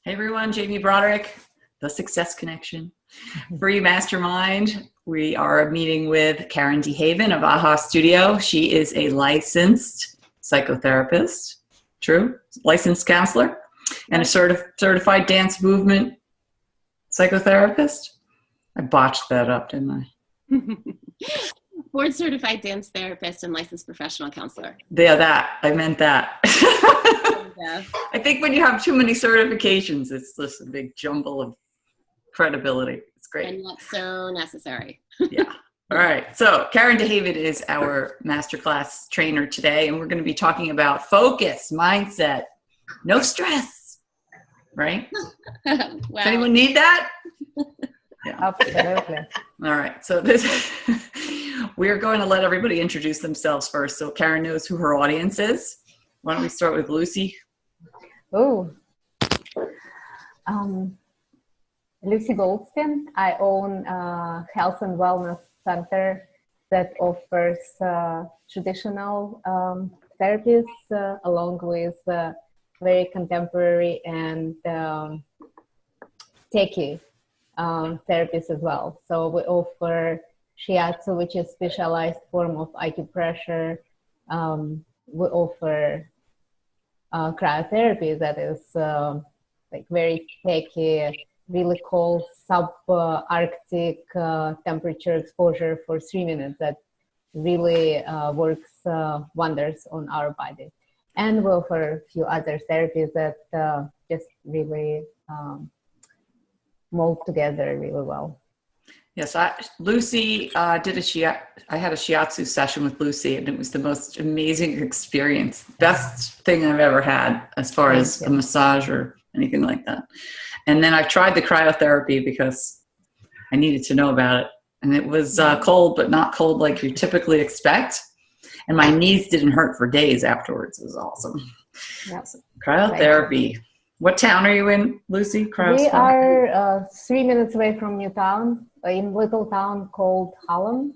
Hey everyone, Jamie Broderick, The Success Connection, Free Mastermind. We are meeting with Karen DeHaven of AHA Studio. She is a licensed psychotherapist, true, licensed counselor, and a certified dance movement psychotherapist. I botched that up, didn't I? Board certified dance therapist and licensed professional counselor. Yeah, I meant that. Yeah. I think when you have too many certifications, it's just a big jumble of credibility. It's great. And that's so necessary. Yeah. All right. So Karen DeHaven is our masterclass trainer today, and we're going to be talking about focus, mindset, no stress, right? Wow. Does anyone need that? Yeah. Absolutely. All right. So we're going to let everybody introduce themselves first. So Karen knows who her audience is. Why don't we start with Lucy? Oh, Lucy Goldstein. I own a health and wellness center that offers traditional therapies along with very contemporary and techy therapies as well. So we offer shiatsu, which is specialized form of acupressure. We offer cryotherapy that is like very techy, really cold sub-Arctic temperature exposure for 3 minutes that really works wonders on our body. And we offer a few other therapies that just really mold together really well. Yes, Lucy did I had a shiatsu session with Lucy, and it was the most amazing experience. Best thing I've ever had as far as a massage or anything like that. And then I tried the cryotherapy because I needed to know about it. And it was cold, but not cold like you typically expect. And my knees didn't hurt for days afterwards. It was awesome. Yep. So, cryotherapy. What town are you in, Lucy? We are 3 minutes away from Newtown, in a little town called Holland.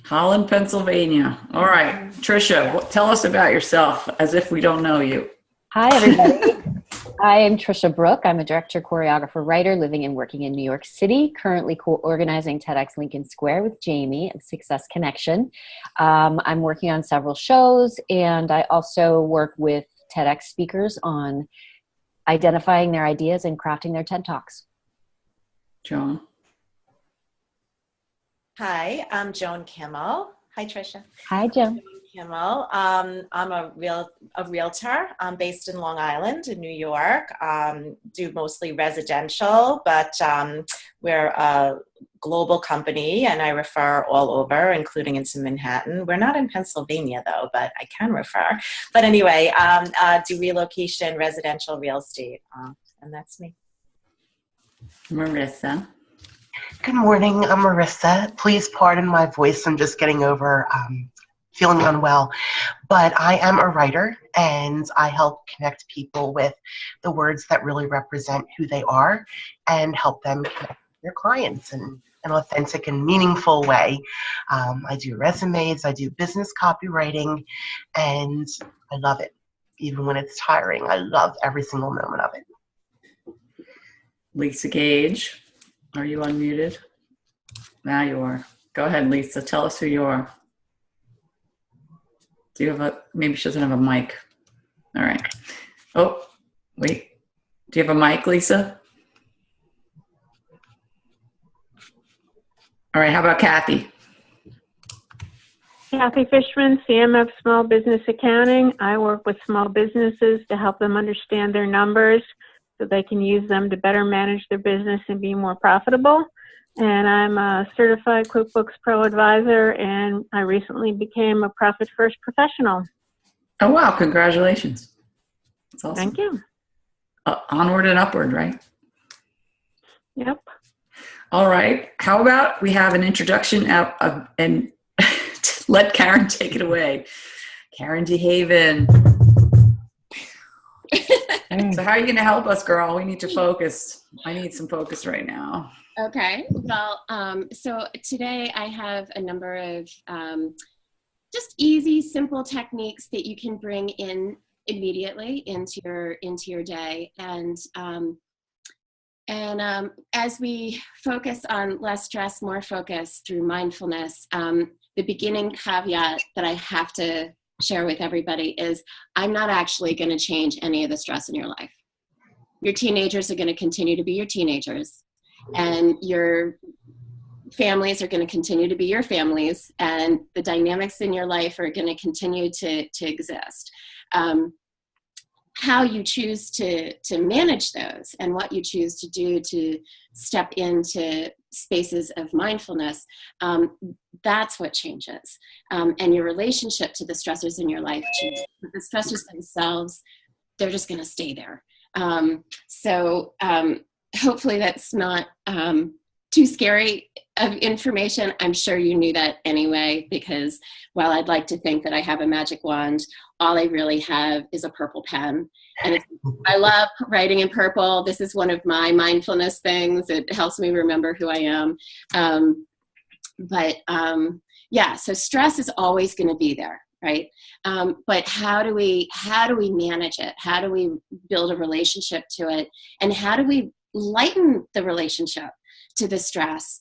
Holland, Pennsylvania. All right. Trisha, tell us about yourself as if we don't know you. Hi, everybody. I am Trisha Brook. I'm a director, choreographer, writer living and working in New York City, currently co-organizing TEDx Lincoln Square with Jamie of Success Connection. I'm working on several shows, and I also work with TEDx speakers on identifying their ideas and crafting their TED Talks. Joan. Hi, I'm Joan Kimmel. Hi, Trisha. Hi, Joan. Joan Kimmel. I'm a realtor. I'm based in Long Island in New York. Do mostly residential, but we're a global company, and I refer all over, including into Manhattan. We're not in Pennsylvania, though, but I can refer. But anyway, do relocation, residential real estate, and that's me. Marissa. Good morning, I'm Marissa. Please pardon my voice. I'm just getting over feeling unwell. But I am a writer, and I help connect people with the words that really represent who they are and help them connect with their clients in an authentic and meaningful way. I do resumes, I do business copywriting, and I love it. Even when it's tiring, I love every single moment of it. Lisa Gage. Are you unmuted? Now you are. Go ahead, Lisa. Tell us who you are. Do you have maybe she doesn't have a mic. All right. Oh, wait. Do you have a mic, Lisa? All right. How about Kathy? Kathy Fishman, CMF Small Business Accounting. I work with small businesses to help them understand their numbers so they can use them to better manage their business and be more profitable. And I'm a certified QuickBooks Pro advisor, and I recently became a Profit First professional. Oh, wow. Congratulations. That's awesome. Thank you. Onward and upward, right? Yep. All right. How about we have an introduction and let Karen take it away. Karen DeHaven. So how are you going to help us, girl? We need to focus. I need some focus right now. Okay. Well, so today I have a number of just easy, simple techniques that you can bring in immediately into your day. And As we focus on less stress, more focus through mindfulness, the beginning caveat that I have to share with everybody is I'm not actually going to change any of the stress in your life. Your teenagers are going to continue to be your teenagers, and your families are going to continue to be your families, and the dynamics in your life are going to continue to exist. How you choose to manage those and what you choose to do to step into spaces of mindfulness, that's what changes. And your relationship to the stressors in your life changes. But the stressors themselves, they're just going to stay there. Hopefully that's not too scary of information. I'm sure you knew that anyway, because while I'd like to think that I have a magic wand, all I really have is a purple pen. And I love writing in purple. This is one of my mindfulness things. It helps me remember who I am. So stress is always going to be there, right? But how do we manage it? How do we build a relationship to it? And how do we lighten the relationship to the stress,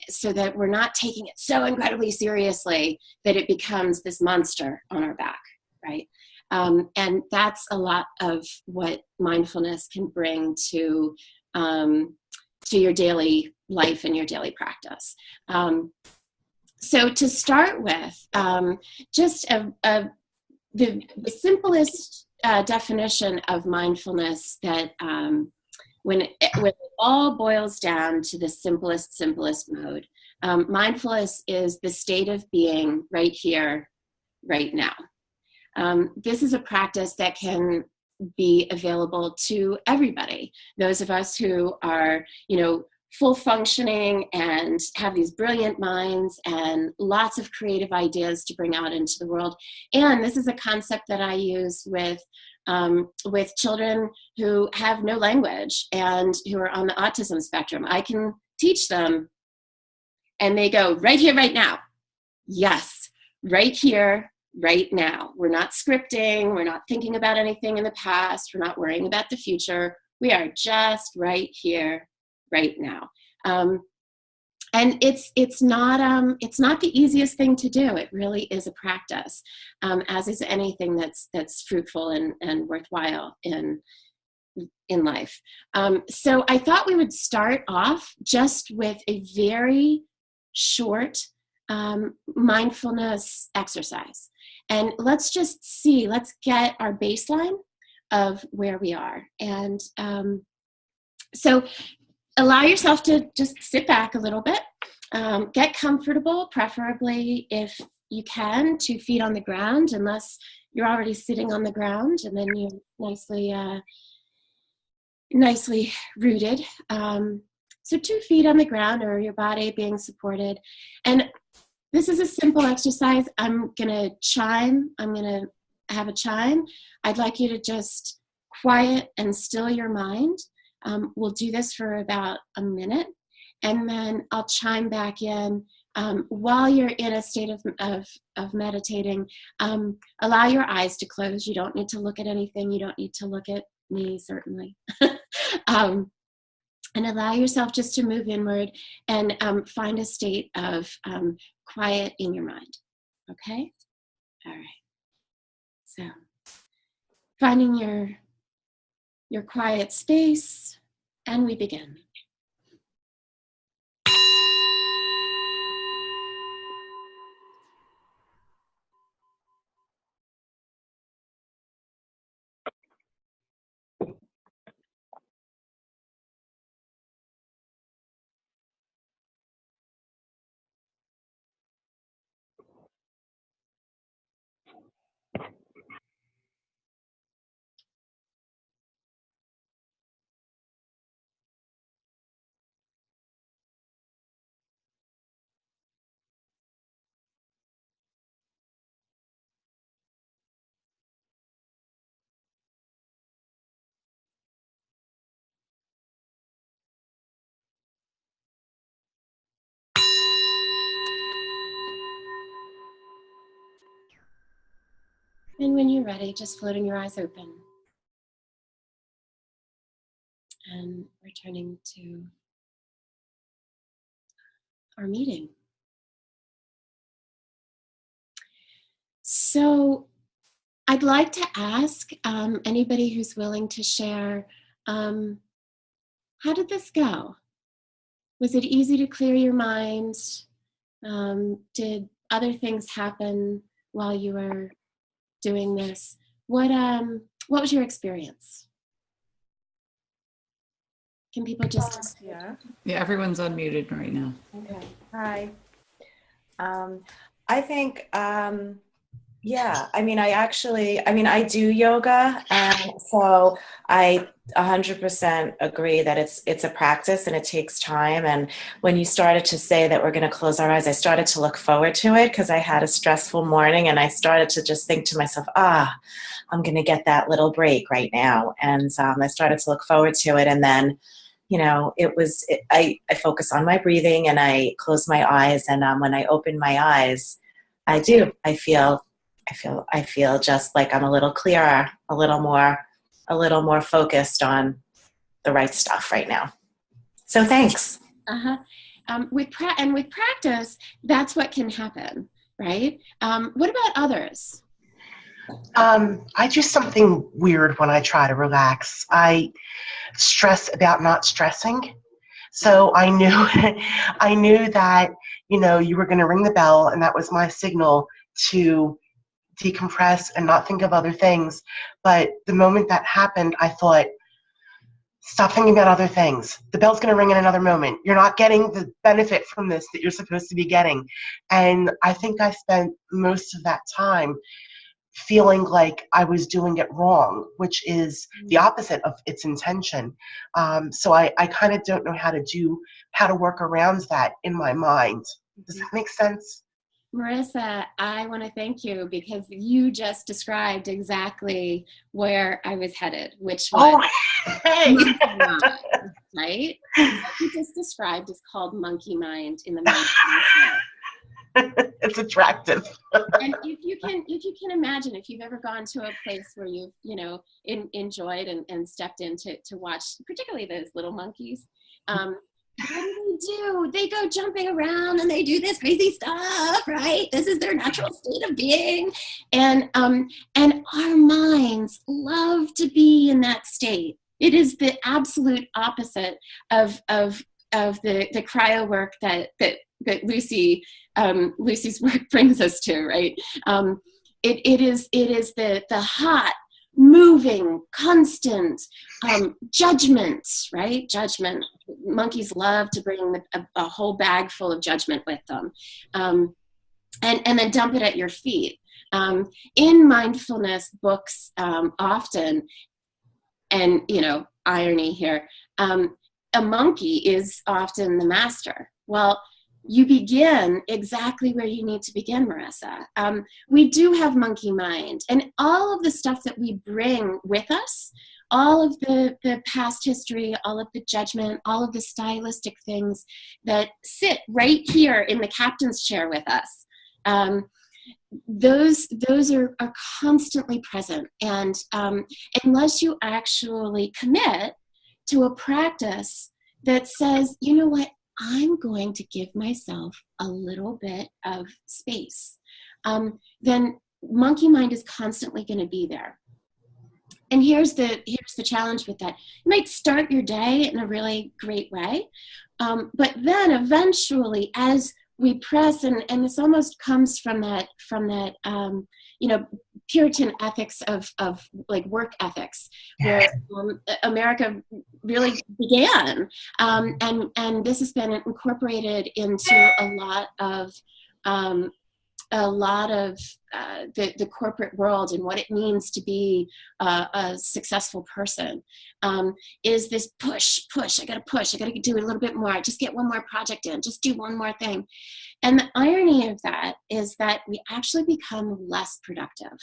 so that we're not taking it so incredibly seriously that it becomes this monster on our back, right? And that's a lot of what mindfulness can bring to your daily life and your daily practice. So to start with, just the simplest definition of mindfulness that when it all boils down to the simplest mode, mindfulness is the state of being right here, right now. This is a practice that can be available to everybody. Those of us who are, full functioning and have these brilliant minds and lots of creative ideas to bring out into the world. And this is a concept that I use with children who have no language and who are on the autism spectrum. I can teach them and they go, right here, right now. Yes, right here, right now. We're not scripting. We're not thinking about anything in the past. We're not worrying about the future. We are just right here, right now. And it's not the easiest thing to do. It really is a practice, as is anything that's fruitful and worthwhile in life. So I thought we would start off just with a very short mindfulness exercise, and let's get our baseline of where we are. And so allow yourself to just sit back a little bit, get comfortable, preferably if you can, 2 feet on the ground, unless you're already sitting on the ground, and then you're nicely rooted. So 2 feet on the ground, or your body being supported. And this is a simple exercise. I'm gonna have a chime. I'd like you to just quiet and still your mind. We'll do this for about a minute, and then I'll chime back in. While you're in a state of meditating, allow your eyes to close. You don't need to look at anything. You don't need to look at me, certainly. And allow yourself just to move inward and find a state of quiet in your mind. Okay? All right. So finding your quiet space, and we begin. And when you're ready, just floating your eyes open. And returning to our meeting. So I'd like to ask anybody who's willing to share, how did this go? Was it easy to clear your mind? Did other things happen while you were doing this? What was your experience? Can people just... Yeah. Yeah, everyone's unmuted right now. Okay. Hi. I think, yeah, I mean, I do yoga, and so I 100% agree that it's a practice and it takes time. And when you started to say that we're going to close our eyes, I started to look forward to it because I had a stressful morning, and I started to just think to myself, I'm going to get that little break right now. And I started to look forward to it. And then, I focus on my breathing and I close my eyes. And when I open my eyes, I feel just like I'm a little clearer, a little more focused on the right stuff right now. So thanks. With practice, that's what can happen, right? What about others? I do something weird when I try to relax. I stress about not stressing. So I knew that, you were going to ring the bell, and that was my signal to decompress and not think of other things. But the moment that happened, I thought, stop thinking about other things. The bell's going to ring in another moment. You're not getting the benefit from this that you're supposed to be getting. And I think I spent most of that time feeling like I was doing it wrong, which is the opposite of its intention. So I kind of don't know how to work around that in my mind. Does that make sense? Marissa, I want to thank you because you just described exactly where I was headed, which was monkey mind, right? What you just described is called monkey mind in the mindfulness world. It's attractive. And if you can imagine, if you've ever gone to a place where you've enjoyed and stepped in to watch, particularly those little monkeys, what do? They go jumping around and they do this crazy stuff, right? This is their natural state of being, and our minds love to be in that state. It is the absolute opposite of the cryo work that Lucy's work brings us to, right? It is the hot, moving, constant judgment, right? Judgment. Monkeys love to bring a whole bag full of judgment with them, and then dump it at your feet. In mindfulness books, often, and irony here, a monkey is often the master. Well, you begin exactly where you need to begin, Marissa. We do have monkey mind, and all of the stuff that we bring with us, all of the past history, all of the judgment, all of the stylistic things that sit right here in the captain's chair with us, those are constantly present. And unless you actually commit to a practice that says, you know what, I'm going to give myself a little bit of space, then monkey mind is constantly going to be there. And here's the challenge with that. You might start your day in a really great way, but then eventually, as we press, and this almost comes from that Puritan ethics of like work ethics, where America really began, and this has been incorporated into a lot of the corporate world and what it means to be a successful person, is this push. I gotta do a little bit more, just get one more project in, just do one more thing. And the irony of that is that we actually become less productive.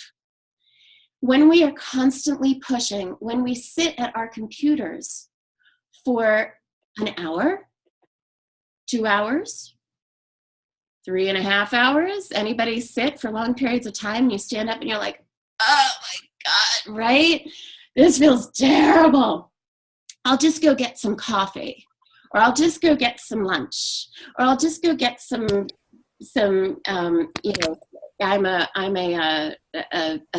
When we are constantly pushing, when we sit at our computers for an hour, 2 hours, 3.5 hours, anybody sit for long periods of time and you stand up and you're like, oh my God, right? This feels terrible. I'll just go get some coffee, or I'll just go get some lunch, or I'll just go get some I'm a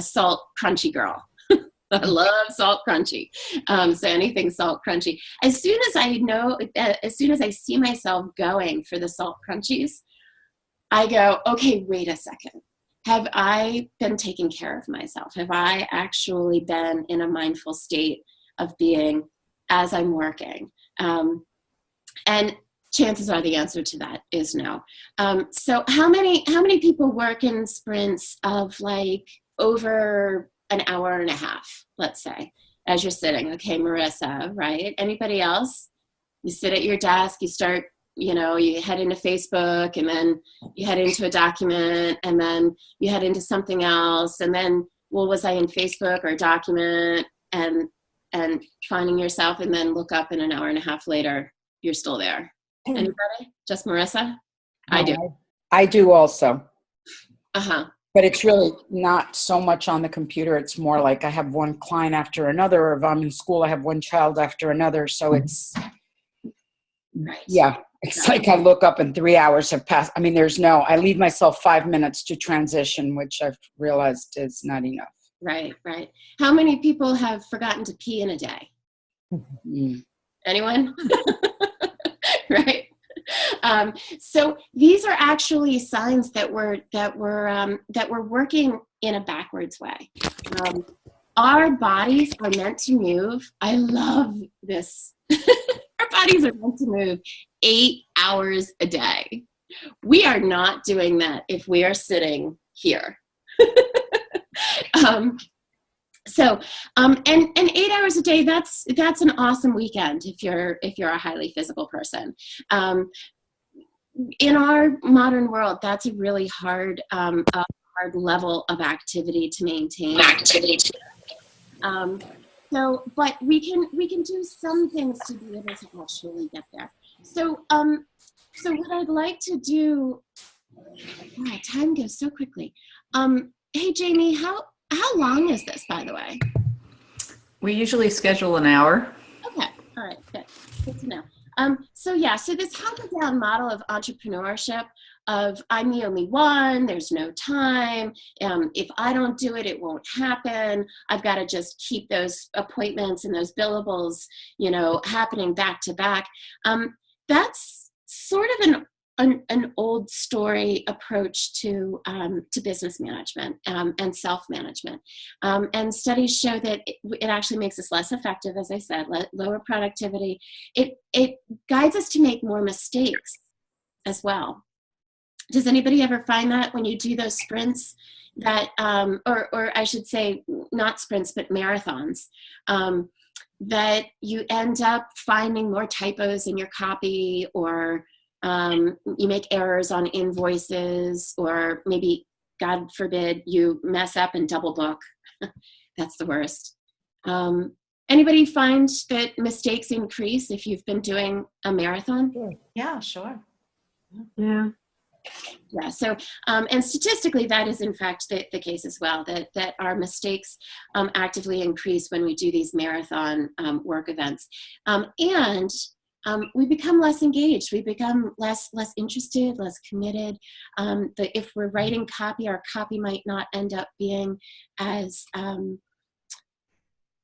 salt crunchy girl. I love salt crunchy. So anything salt crunchy. As soon as I see myself going for the salt crunchies, I go, okay, wait a second. Have I been taking care of myself? Have I actually been in a mindful state of being as I'm working? And chances are the answer to that is no. So how many people work in sprints of like over an hour and a half, let's say, as you're sitting? Okay, Marissa, right? Anybody else? You sit at your desk, you start, you head into Facebook, and then you head into a document, and then you head into something else, and then, well, was I in Facebook or a document, and finding yourself, and then look up, and an hour and a half later, you're still there. Anybody? Just Marissa? I do. I do also. Uh-huh. But it's really not so much on the computer. It's more like I have one client after another, or if I'm in school, I have one child after another. So it's, right. Yeah, it's like I look up and 3 hours have passed. I mean, I leave myself 5 minutes to transition, which I've realized is not enough. Right. How many people have forgotten to pee in a day? Anyone? Right. So these are actually signs that we're working in a backwards way. Our bodies are meant to move. I love this. Our bodies are meant to move 8 hours a day. We are not doing that if we are sitting here. And 8 hours a day, that's an awesome weekend if you're a highly physical person. In our modern world, that's a really hard level of activity to maintain. But we can do some things to be able to actually get there. So what I'd like to do, wow, time goes so quickly. Hey, Jamie, how long is this, by the way? We usually schedule an hour. Okay. All right. Good to know. So this hunker-down model of entrepreneurship of I'm the only one, there's no time, if I don't do it, it won't happen. I've got to just keep those appointments and those billables, happening back to back. That's sort of an old story approach to business management and self-management. And studies show that it actually makes us less effective, as I said, lower productivity. It guides us to make more mistakes as well. Does anybody ever find that when you do those sprints that, or I should say not sprints, but marathons, that you end up finding more typos in your copy, or you make errors on invoices, or maybe, God forbid, you mess up and double book. That's the worst. Anybody find that mistakes increase if you've been doing a marathon? Yeah, sure. Yeah. Yeah. So, and statistically, that is in fact the case as well, that our mistakes actively increase when we do these marathon work events. And we become less engaged. We become less interested, less committed. If we're writing copy, our copy might not end up being as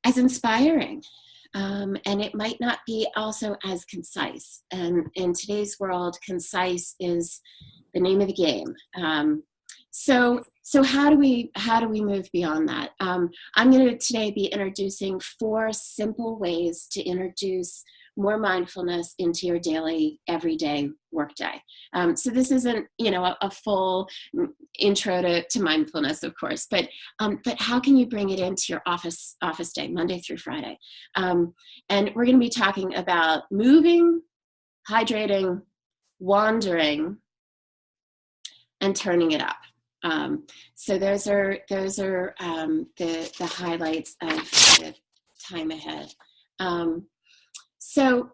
inspiring. And it might not be also as concise. And in today's world, concise is the name of the game. So how do we move beyond that? I'm going to today be introducing 4 simple ways to introduce more mindfulness into your daily, everyday workday. So this isn't, a full intro to mindfulness, of course, but how can you bring it into your office day, Monday through Friday? And we're going to be talking about moving, hydrating, wandering, and turning it up. So those are the highlights of the time ahead. So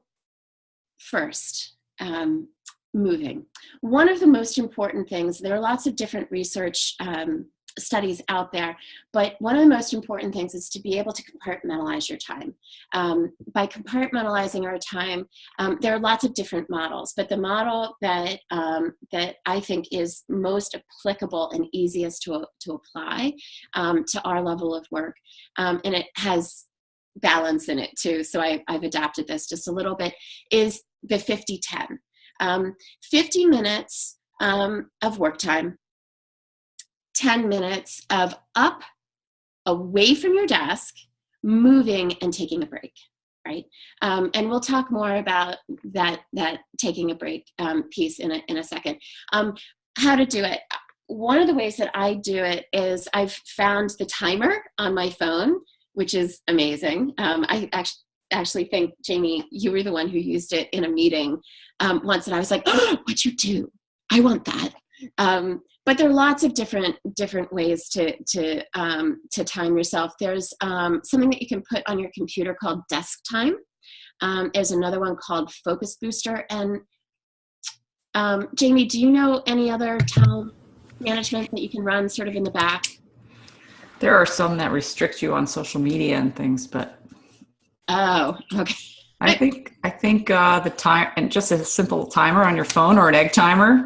first, moving. One of the most important things, there are lots of different research studies out there, but one of the most important things is to be able to compartmentalize your time. By compartmentalizing our time, there are lots of different models, but the model that I think is most applicable and easiest to apply to our level of work, and it has balance in it too, so I've adapted this just a little bit, is the 50-10. 50 minutes of work time, 10 minutes of up, away from your desk, moving and taking a break, right? And we'll talk more about that taking a break piece in a second. How to do it. One of the ways that I do it is I've found the timer on my phone, which is amazing. I actually think, Jamie, you were the one who used it in a meeting once, and I was like, oh, what'd you do? I want that. But there are lots of different ways to time yourself. There's something that you can put on your computer called desk time. There's another one called Focus Booster. And Jamie, do you know any other time management that you can run sort of in the back? There are some that restrict you on social media and things, but oh, okay. I think the time, and just a simple timer on your phone or an egg timer.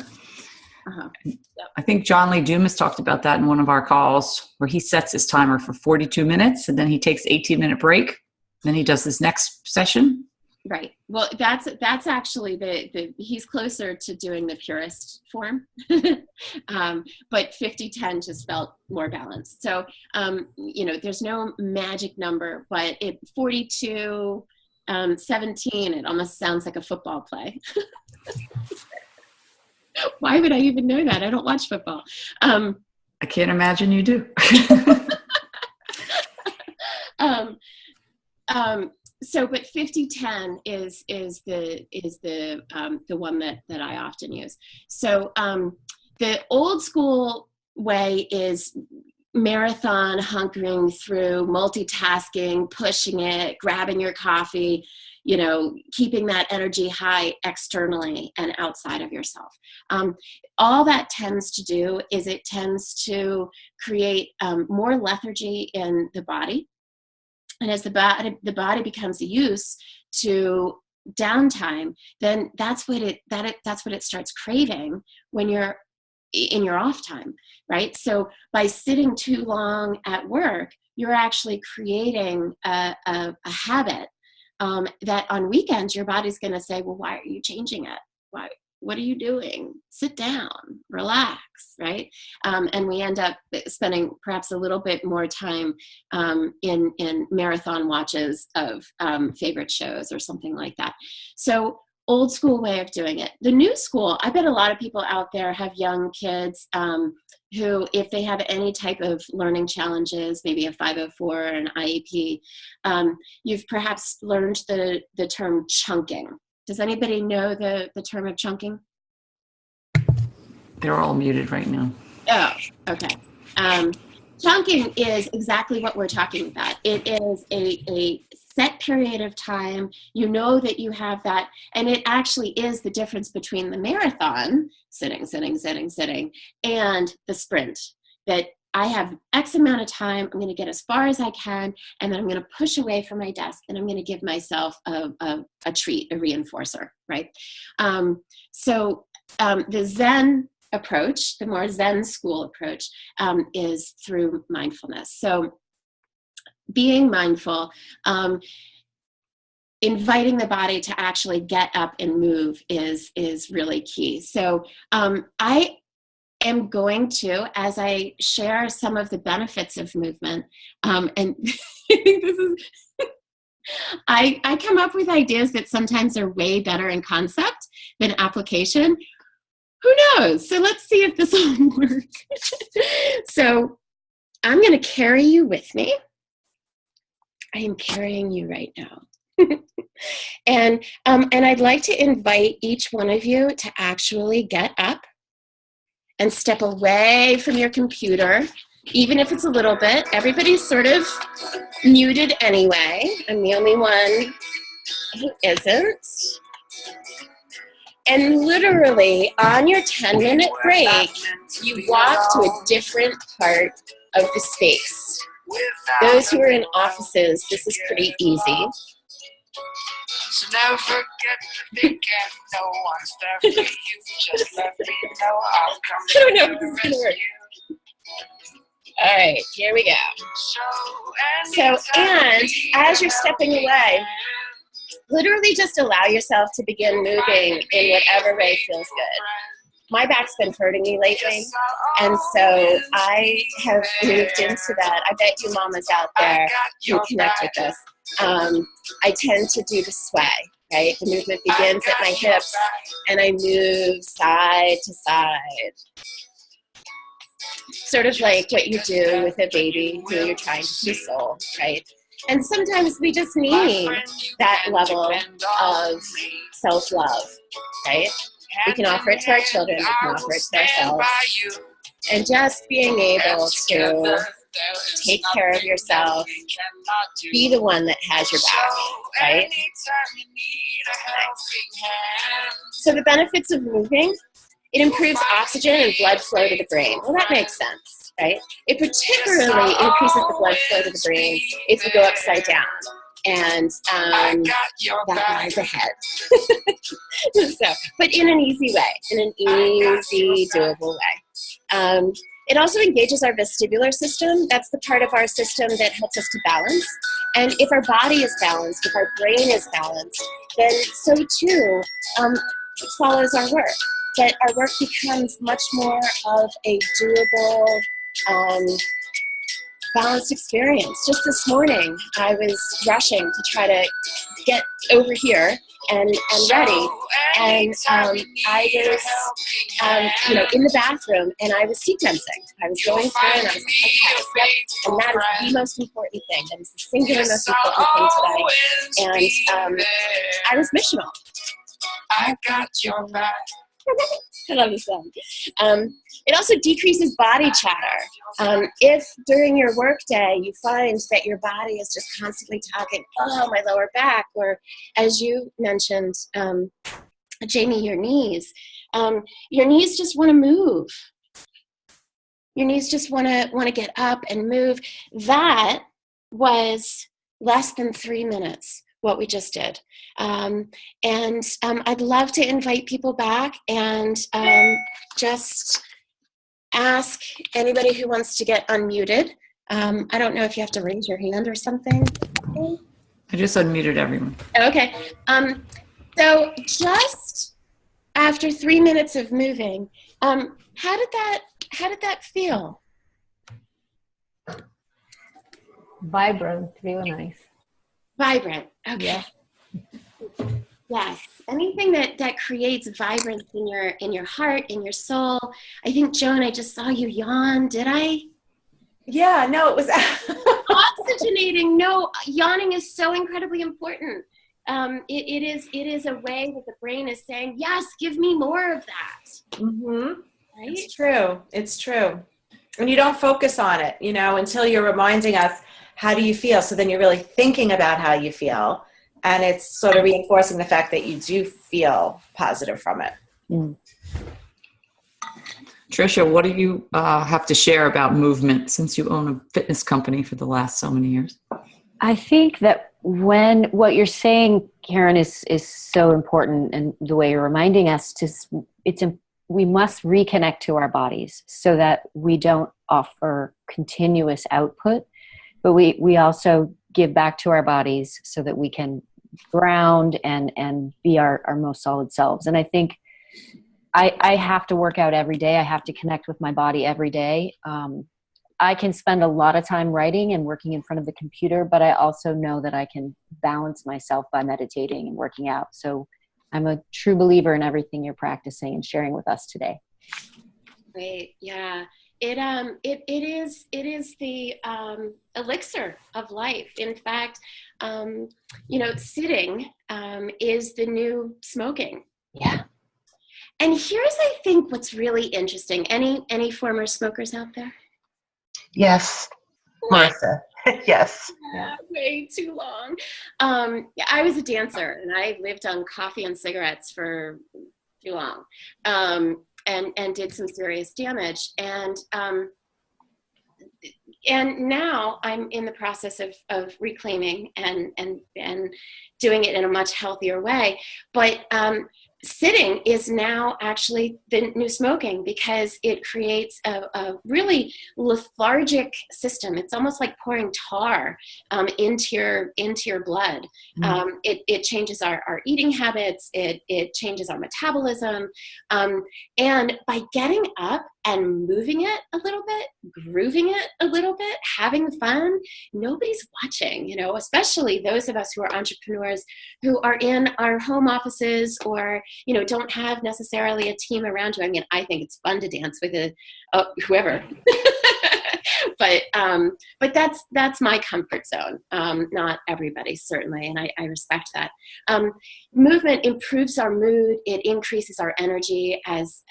Uh-huh. Yep. I think John Lee Dumas talked about that in one of our calls, where he sets his timer for 42 minutes and then he takes 18-minute break. Then he does his next session. Right. Well, that's actually the he's closer to doing the purist form, but 50-10 just felt more balanced. So, there's no magic number, but 42, 17, it almost sounds like a football play. Why would I even know that? I don't watch football. I can't imagine you do. But 50-10 is the one that I often use. So the old school way is marathon, hunkering through, multitasking, pushing it, grabbing your coffee, keeping that energy high externally and outside of yourself. All that tends to do is it tends to create more lethargy in the body. And as the body becomes used to downtime, then that's what it starts craving when you're in your off time, right? So by sitting too long at work, you're actually creating a habit that on weekends your body's going to say, well, why are you changing it? Why? What are you doing? Sit down, relax, right? And we end up spending perhaps a little bit more time in marathon watches of favorite shows or something like that. So old school way of doing it. The new school, I bet a lot of people out there have young kids who, if they have any type of learning challenges, maybe a 504 or an IEP, you've perhaps learned the term chunking. Does anybody know the term of chunking? They're all muted right now. Oh, okay. Chunking is exactly what we're talking about. It is a set period of time. You know that you have that, and it actually is the difference between the marathon, sitting, and the sprint, that I have X amount of time, I'm going to get as far as I can, and then I'm going to push away from my desk, and I'm going to give myself a treat, a reinforcer, right? So the Zen approach, the more Zen school approach, is through mindfulness. So being mindful, inviting the body to actually get up and move is really key. So I am going to, as I share some of the benefits of movement, and I think this is, I come up with ideas that sometimes are way better in concept than application. Who knows? So let's see if this will work. So I'm going to carry you with me. I am carrying you right now. And I'd like to invite each one of you to actually get up and step away from your computer, even if it's a little bit. Everybody's sort of muted anyway. I'm the only one who isn't. And literally on your 10-minute break, you walk to a different part of the space. Those who are in offices, this is pretty easy. So never forget to think no one's there for you. Just let me know I'll come. I don't know if this is going to work. All right, here we go. So, and as you're stepping away, literally just allow yourself to begin moving in whatever way feels good. My back's been hurting me lately, and so I have moved into that. I bet you mamas out there can connect with this. I tend to do the sway, right? The movement begins at my hips, and I move side to side. Sort of like what you do with a baby who you're trying to console, right? And sometimes we just need that level of self-love, right? We can offer it to our children, we can offer it to ourselves. And just being able to take care of yourself, be the one that has your back, right? So the benefits of moving, it improves oxygen and blood flow to the brain. Well, that makes sense, right? It particularly increases the blood flow to the brain if you go upside down. And that lies ahead. So, but in an easy way, in an easy, doable way. It also engages our vestibular system. That's the part of our system that helps us to balance. And if our body is balanced, if our brain is balanced, then so too follows our work. That our work becomes much more of a doable, balanced experience. Just this morning, I was rushing to try to get over here and ready, and I was, in the bathroom, and I was sequencing. I was going through, and I was like, okay, yep, and that is the most important thing. That is the singular most important thing today, and I was missional. I got your back. I love this song. It also decreases body chatter. If during your workday you find that your body is just constantly talking, oh, my lower back, or as you mentioned, Jamie, your knees just want to move. Your knees just want to get up and move. That was less than 3 minutes. What we just did. I'd love to invite people back and just ask anybody who wants to get unmuted. I don't know if you have to raise your hand or something. I just unmuted everyone. Okay. So just after 3 minutes of moving, how did that feel? Vibrant, really nice. Vibrant. Okay. Yeah. Yes. Anything that creates vibrance in your heart, in your soul. I think, Joan, I just saw you yawn. Did I? Yeah, no, it was oxygenating. No, yawning is so incredibly important. It is a way that the brain is saying, yes, give me more of that. Mm-hmm. Right? It's true. It's true. And you don't focus on it, until you're reminding us, how do you feel? So then you're really thinking about how you feel. And it's sort of reinforcing the fact that you do feel positive from it. Mm. Tricia, what do you have to share about movement since you own a fitness company for the last so many years? I think that when what you're saying, Karen, is so important, and the way you're reminding us we must reconnect to our bodies so that we don't offer continuous output, but we also give back to our bodies so that we can ground and be our most solid selves. And I think I have to work out every day. I have to connect with my body every day. I can spend a lot of time writing and working in front of the computer, but I also know that I can balance myself by meditating and working out. So I'm a true believer in everything you're practicing and sharing with us today. Great. Yeah. It is the elixir of life. In fact, sitting is the new smoking. Yeah. And here's, I think, what's really interesting. Any former smokers out there? Yes, Martha. Yes. Yeah, way too long. I was a dancer, and I lived on coffee and cigarettes for too long, and did some serious damage. And now I'm in the process of reclaiming and doing it in a much healthier way. But sitting is now actually the new smoking, because it creates a really lethargic system. It's almost like pouring tar into your blood. It changes our eating habits. It changes our metabolism. And by getting up and moving it a little bit, grooving it a little bit, having fun, nobody's watching, especially those of us who are entrepreneurs, who are in our home offices, or, don't have necessarily a team around you. I mean, I think it's fun to dance with whoever, but that's my comfort zone. Not everybody, certainly. And I respect that. Movement improves our mood. It increases our energy, as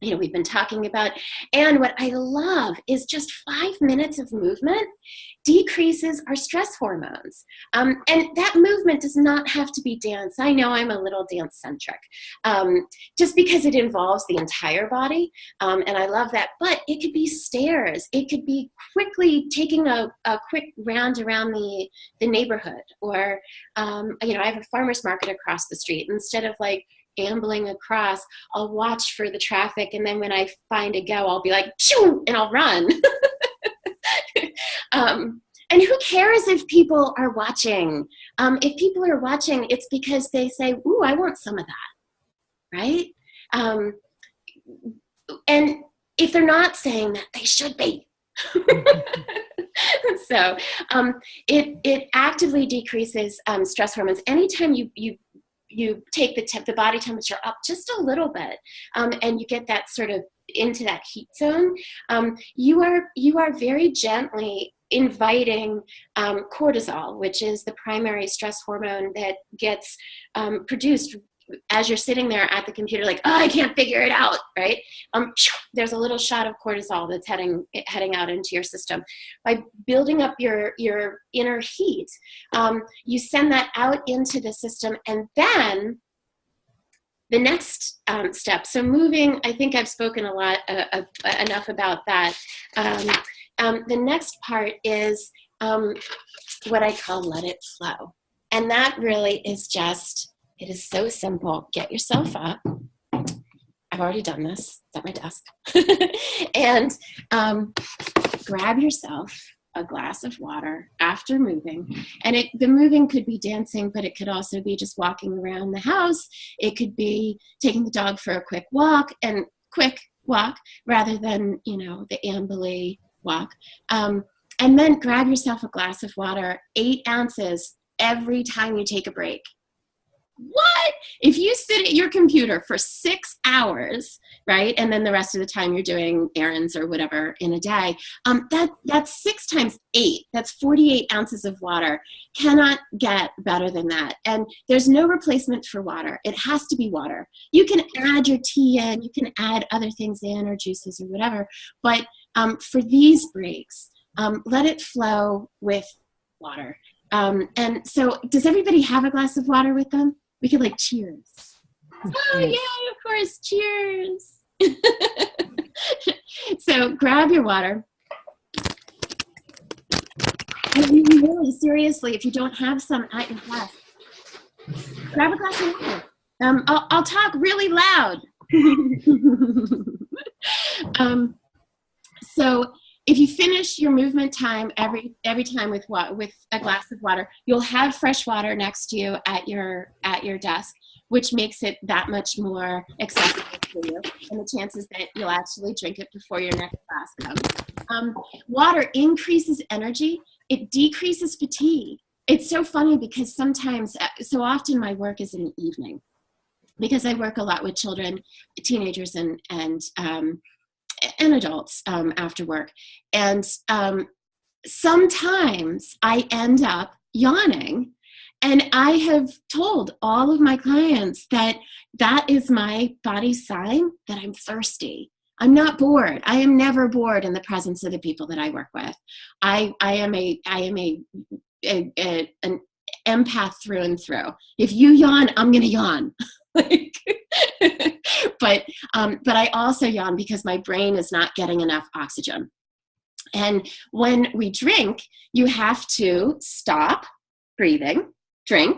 we've been talking about. And what I love is just 5 minutes of movement decreases our stress hormones. And that movement does not have to be dance. I know I'm a little dance centric, just because it involves the entire body. And I love that, but it could be stairs. It could be quickly taking a quick round around the neighborhood, or, I have a farmer's market across the street. Instead of ambling across, I'll watch for the traffic, and then when I find a go, I'll be like, shoo, and I'll run. And who cares if people are watching? If people are watching, it's because they say, ooh, I want some of that, right? And if they're not saying that, they should be. So it actively decreases stress hormones. Anytime you take the body temperature up just a little bit, and you get that sort of into that heat zone, you are very gently inviting cortisol, which is the primary stress hormone that gets produced as you're sitting there at the computer, like, oh, I can't figure it out, right? There's a little shot of cortisol that's heading out into your system. By building up your inner heat, you send that out into the system, and then the next step. So moving, I think I've spoken a lot enough about that. The next part is what I call let it flow. And that really is just, it is so simple. Get yourself up. I've already done this. It's at my desk. And grab yourself a glass of water after moving. And the moving could be dancing, but it could also be just walking around the house. It could be taking the dog for a quick walk rather than, the ambly walk. And then grab yourself a glass of water, 8 ounces every time you take a break. What? If you sit at your computer for 6 hours, right, and then the rest of the time you're doing errands or whatever in a day, that's 6 times 8. That's 48 ounces of water. Cannot get better than that. And there's no replacement for water. It has to be water. You can add your tea in, you can add other things in, or juices or whatever, but for these breaks, let it flow with water. And so does everybody have a glass of water with them? We could cheers. Oh, yeah, of course, cheers. So grab your water. And really, seriously, if you don't have some at your desk, grab a glass of water. I'll talk really loud. So if you finish your movement time every time with a glass of water, you'll have fresh water next to you at your desk, which makes it that much more accessible for you, and the chances that you'll actually drink it before your next class comes. Water increases energy. It decreases fatigue. It's so funny because so often my work is in the evening, because I work a lot with children, teenagers, and adults after work. And sometimes I end up yawning. And I have told all of my clients that is my body's sign that I'm thirsty. I'm not bored. I am never bored in the presence of the people that I work with. I am an empath through and through. If you yawn, I'm going to yawn. like, but I also yawn because my brain is not getting enough oxygen. And when we drink, you have to stop breathing, drink,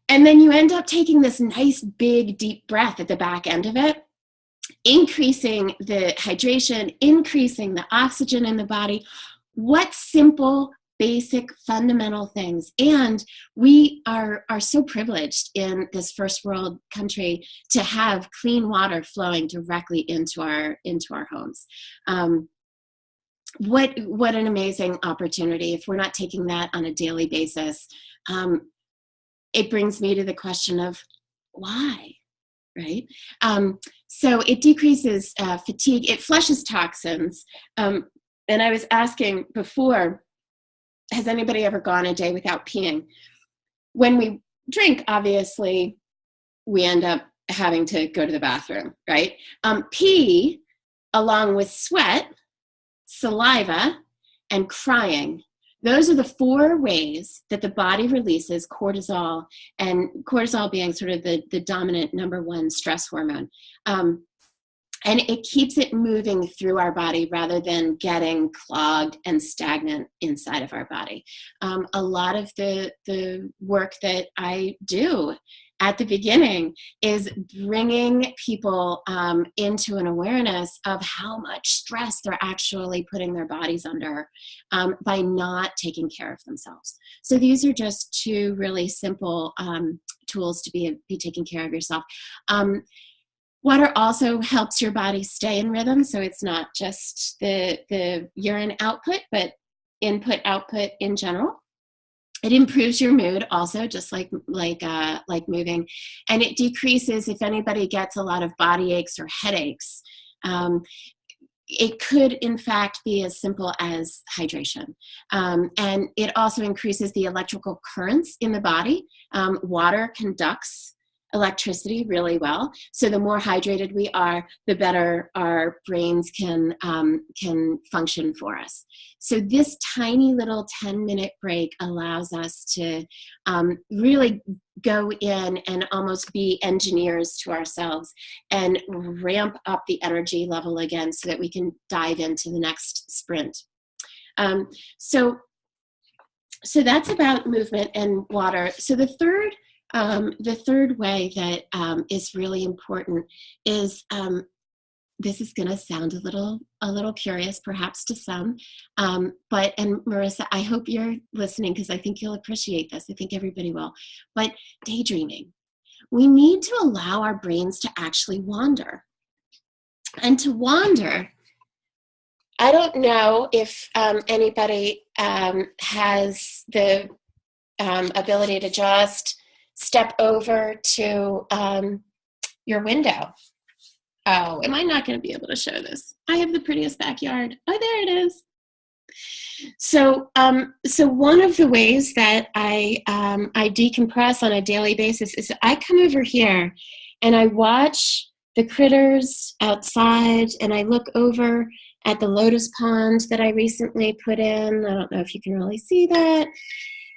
and then you end up taking this nice big deep breath at the back end of it, increasing the hydration, increasing the oxygen in the body. What simple, basic, fundamental things. And we are so privileged in this first world country to have clean water flowing directly into our homes. What an amazing opportunity. If we're not taking that on a daily basis, it brings me to the question of why, right? So it decreases fatigue, it flushes toxins. And I was asking before, has anybody ever gone a day without peeing? When we drink, obviously, we end up having to go to the bathroom, right? Pee, along with sweat, saliva, and crying, those are the 4 ways that the body releases cortisol, and cortisol being sort of the dominant number 1 stress hormone. And it keeps it moving through our body rather than getting clogged and stagnant inside of our body. A lot of the work that I do at the beginning is bringing people into an awareness of how much stress they're actually putting their bodies under by not taking care of themselves. So these are just 2 really simple tools to be taking care of yourself. Water also helps your body stay in rhythm, so it's not just the urine output, but input, output in general. It improves your mood also, just like moving, and it decreases if anybody gets a lot of body aches or headaches. It could, in fact, be as simple as hydration. And it also increases the electrical currents in the body. Water conducts electricity really well. So the more hydrated we are, the better our brains can function for us. So this tiny little 10-minute break allows us to really go in and almost be engineers to ourselves and ramp up the energy level again so that we can dive into the next sprint. So that's about movement and water. So the third way that is really important is, this is going to sound a little curious perhaps to some, and Marissa, I hope you're listening because I think you'll appreciate this. I think everybody will. But daydreaming. We need to allow our brains to actually wander. And to wander, I don't know if anybody has the ability to just step over to your window. Oh, am I not going to be able to show this? I have the prettiest backyard. Oh, there it is. So one of the ways that I decompress on a daily basis is I come over here and I watch the critters outside, and I look over at the lotus pond that I recently put in. I don't know if you can really see that.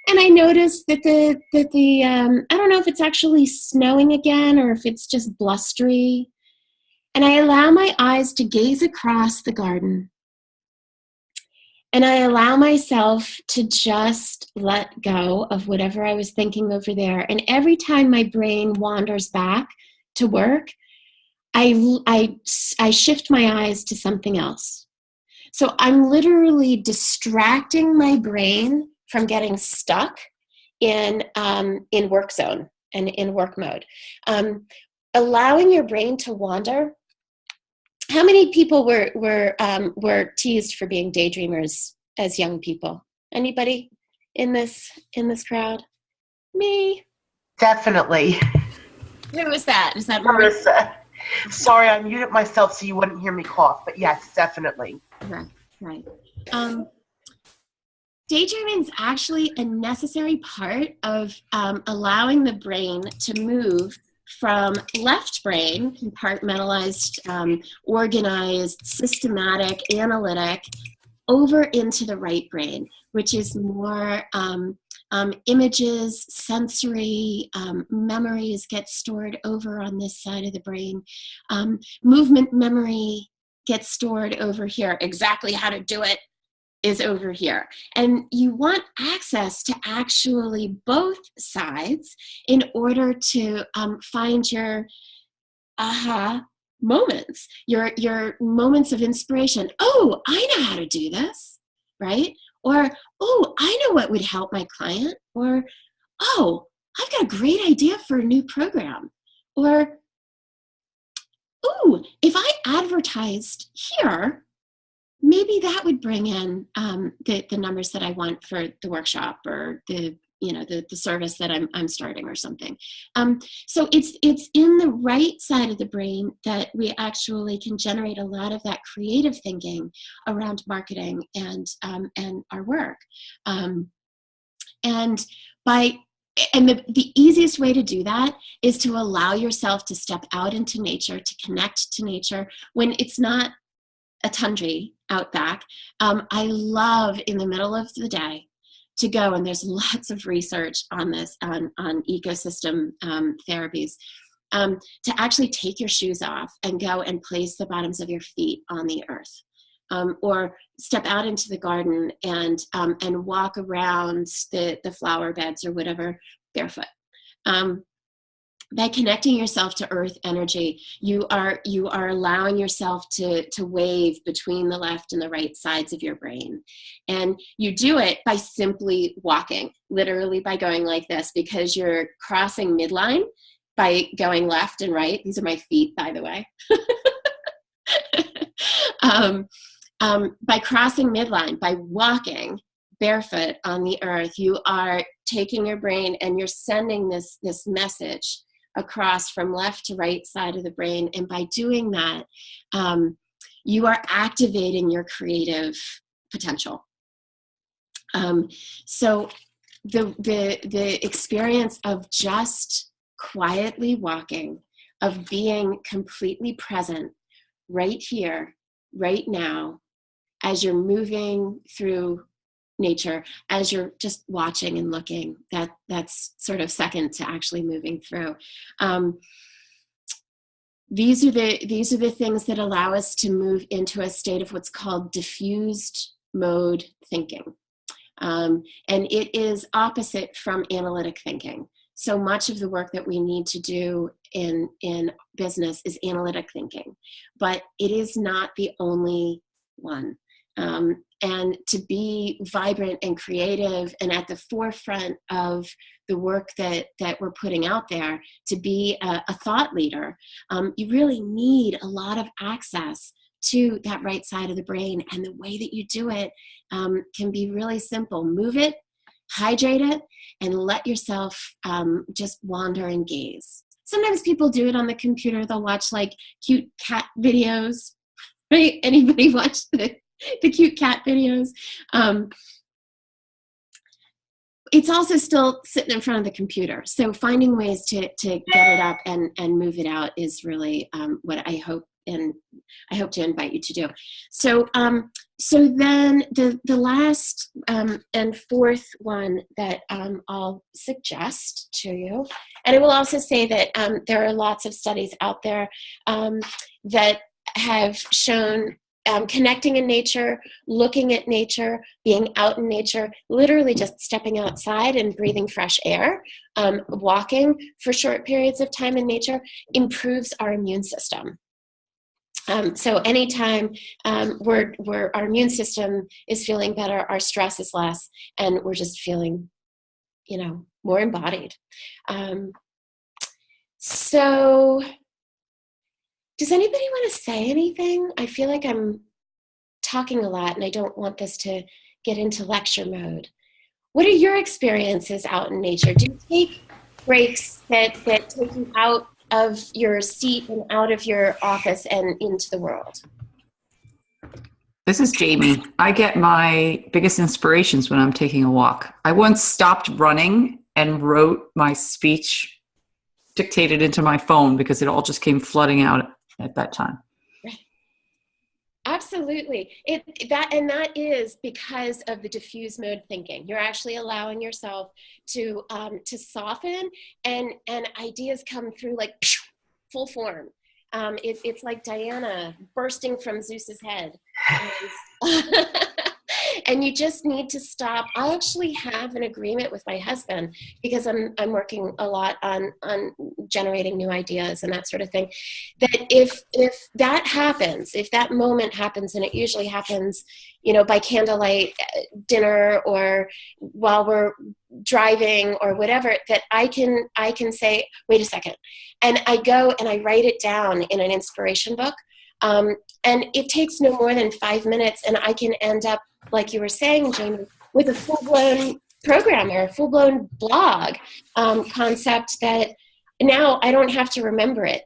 And I noticed that I don't know if it's actually snowing again or if it's just blustery. And I allow my eyes to gaze across the garden. And I allow myself to just let go of whatever I was thinking over there. And every time my brain wanders back to work, I shift my eyes to something else. So I'm literally distracting my brain from getting stuck in work zone and in work mode. Allowing your brain to wander. How many people were teased for being daydreamers as young people? Anybody in this crowd? Me. Definitely. Who was that? Is that Marissa? Sorry, I muted myself so you wouldn't hear me cough, but yes, definitely. Right. Daydreaming is actually a necessary part of allowing the brain to move from left brain, compartmentalized, organized, systematic, analytic, over into the right brain, which is more images, sensory, memories get stored over on this side of the brain. Movement memory gets stored over here. Exactly how to do it is over here. And you want access to actually both sides in order to find your aha moments, your moments of inspiration. Oh, I know how to do this, right? Or, oh, I know what would help my client. Or, oh, I've got a great idea for a new program. Or, oh, if I advertised here, maybe that would bring in the numbers that I want for the workshop or the service that I'm starting or something. So it's in the right side of the brain that we actually can generate a lot of that creative thinking around marketing and our work. And the easiest way to do that is to allow yourself to step out into nature, to connect to nature when it's not a tundra out back. I love in the middle of the day to go, and there's lots of research on this, on ecosystem therapies, to actually take your shoes off and go and place the bottoms of your feet on the earth. Or step out into the garden and walk around the flower beds or whatever barefoot. By connecting yourself to earth energy, you are allowing yourself to wave between the left and the right sides of your brain. And you do it by simply walking, literally by going like this, because you're crossing midline by going left and right. These are my feet, by the way. By crossing midline, by walking barefoot on the earth, you are taking your brain and you're sending this message across from left to right side of the brain. And by doing that, you are activating your creative potential. So the experience of just quietly walking, of being completely present right here, right now, as you're moving through nature, as you're just watching and looking, that's sort of second to actually moving through. These are the things that allow us to move into a state of what's called diffused mode thinking. And it is opposite from analytic thinking. So much of the work that we need to do in business is analytic thinking, but it is not the only one. And to be vibrant and creative and at the forefront of the work that we're putting out there, to be a thought leader, you really need a lot of access to that right side of the brain. And the way that you do it can be really simple. Move it, hydrate it, and let yourself just wander and gaze. Sometimes people do it on the computer. They'll watch like cute cat videos, right? Anybody watch the cute cat videos? It's also still sitting in front of the computer. So finding ways to get it up and move it out is really what I hope to invite you to do. So then the last and fourth one that I'll suggest to you, and I will also say that there are lots of studies out there that have shown connecting in nature, looking at nature, being out in nature, literally just stepping outside and breathing fresh air, walking for short periods of time in nature improves our immune system. So anytime our immune system is feeling better, our stress is less, and we're just feeling, more embodied. So does anybody want to say anything? I feel like I'm talking a lot and I don't want this to get into lecture mode. What are your experiences out in nature? Do you take breaks that take you out of your seat and out of your office and into the world? This is Jamie. I get my biggest inspirations when I'm taking a walk. I once stopped running and wrote my speech dictated into my phone because it all just came flooding out at that time. Absolutely. That is because of the diffuse mode thinking. You're actually allowing yourself to soften, and ideas come through like full form. It's like Diana bursting from Zeus's head. And you just need to stop. I actually have an agreement with my husband, because I'm working a lot on generating new ideas and that sort of thing, that if that happens, if that moment happens, and it usually happens, by candlelight dinner or while we're driving or whatever, that I can say, wait a second, and I go and I write it down in an inspiration book. And it takes no more than 5 minutes, and I can end up, like you were saying, Jamie, with a full-blown program or a full-blown blog concept that now I don't have to remember it.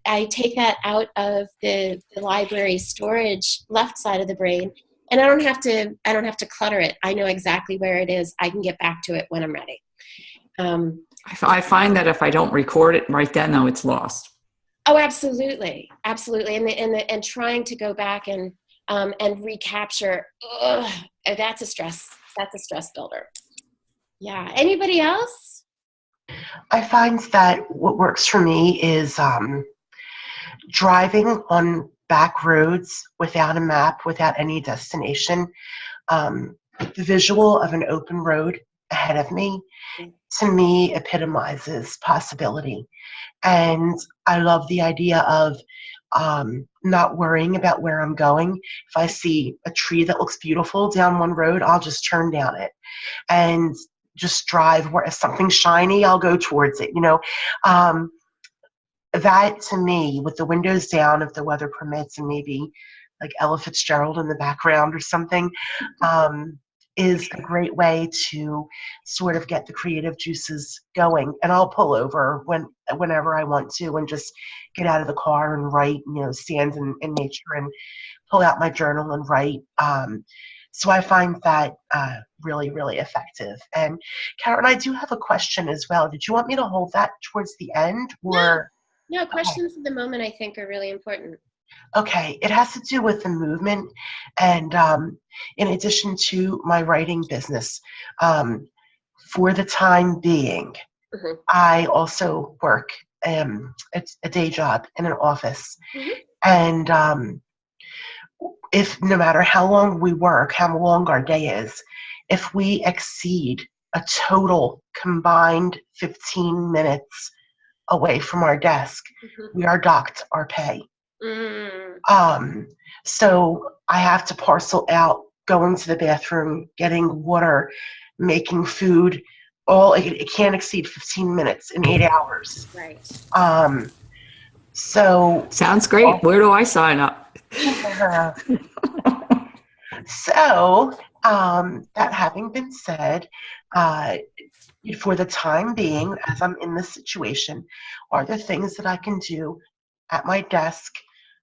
I take that out of the library storage left side of the brain, and I don't have to clutter it. I know exactly where it is. I can get back to it when I'm ready. I find that if I don't record it right then, though, it's lost. Oh, absolutely, absolutely, and trying to go back and recapture. That's a stress builder. Yeah. Anybody else? I find that what works for me is driving on back roads without a map, without any destination. The visual of an open road ahead of me, to me, epitomizes possibility. And I love the idea of not worrying about where I'm going. If I see a tree that looks beautiful down one road, I'll just turn down it and just drive. Where if something's shiny, I'll go towards it. That to me, with the windows down, if the weather permits, and maybe like Ella Fitzgerald in the background or something, is a great way to sort of get the creative juices going. And I'll pull over whenever I want to and just get out of the car and write, stand in nature and pull out my journal and write. So I find that really, really effective. And Karen, I do have a question as well. Did you want me to hold that towards the end, or? No, questions at the moment I think are really important. Okay, it has to do with the movement, and in addition to my writing business, for the time being, I also work it's a day job in an office, and if no matter how long we work, how long our day is, if we exceed a total combined 15 minutes away from our desk, we are docked our pay. So I have to parcel out going to the bathroom, getting water, making food. It can't exceed 15 minutes in 8 hours. Right. So sounds great. Where do I sign up? So that having been said, for the time being, as I'm in this situation, are there things that I can do at my desk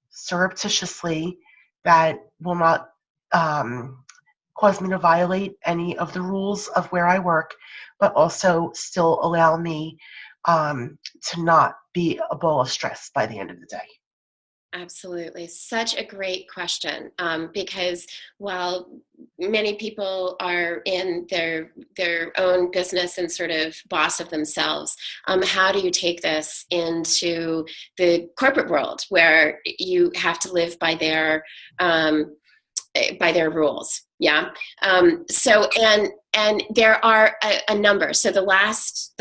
surreptitiously that will not cause me to violate any of the rules of where I work, but also still allow me to not be a ball of stress by the end of the day? Absolutely. Such a great question, because while many people are in their own business and sort of boss of themselves, how do you take this into the corporate world where you have to live by their rules? Yeah. So and there are a number. So the last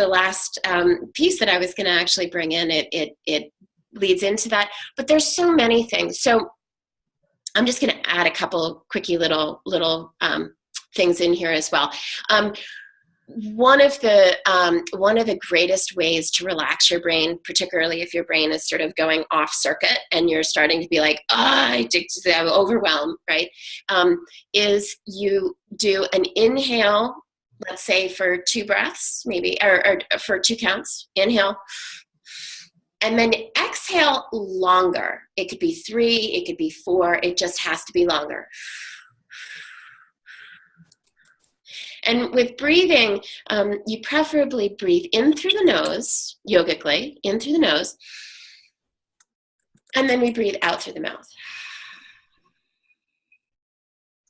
piece that I was going to actually bring in, it leads into that, but there's so many things. So I'm just going to add a couple quickie little things in here as well. One of the greatest ways to relax your brain, particularly if your brain is sort of going off circuit and you're starting to be like, I'm overwhelmed, right? Is you do an inhale, let's say for 2 breaths, maybe, or for 2 counts, inhale. And then exhale longer. It could be 3, it could be 4, it just has to be longer. And with breathing, you preferably breathe in through the nose, yogically, in through the nose, and then we breathe out through the mouth.